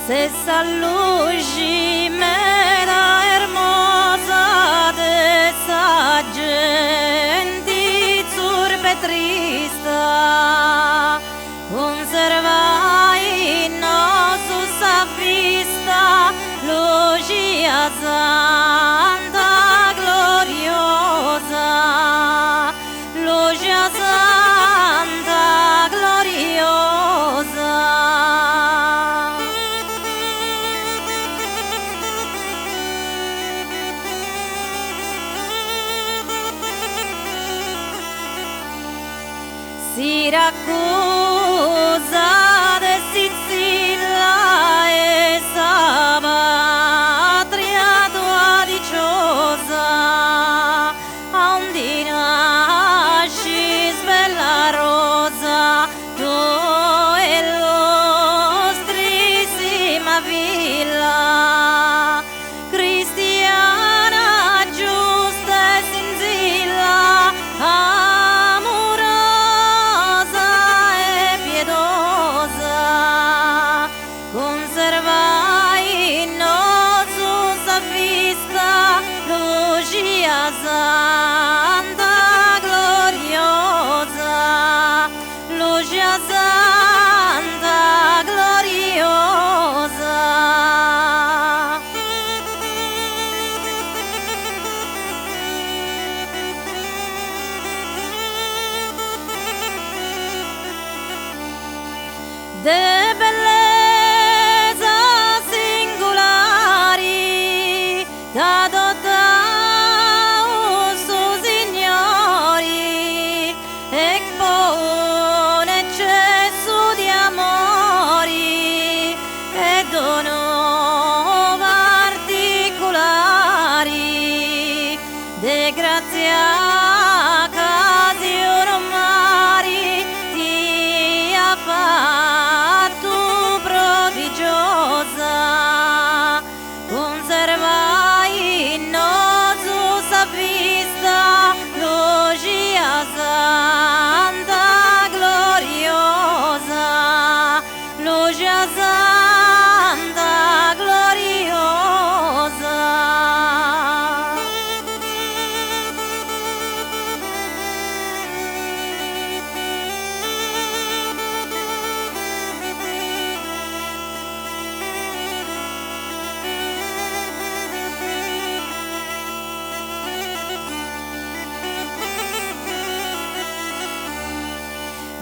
Se s'alluci mera hermosa de sa gente zurbe trista, conservai nosu sa vista, logia santa gloriosa, logia santa gloriosa. Si raccusa de Sicilia e sa patria tua diciosa, a onde nascis bella rosa, tu e l'ostrissima villa, cristiana, giusta e senzilla, conservai nosu sa vista, logia santa gloriosa, logia santa gloriosa. De bellezza singolari, da dotau su signori, e poi un eccesso di amori e dono particolari, de grazia casi ormai ti ha fatto prodigiosa, conservai nosu sa vista, logia santa gloriosa, logia santa gloriosa.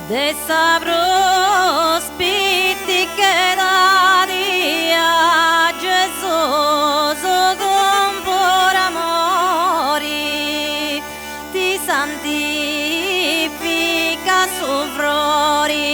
De sabros spiti che dadi a Gesù con por amori, ti santifica su flori.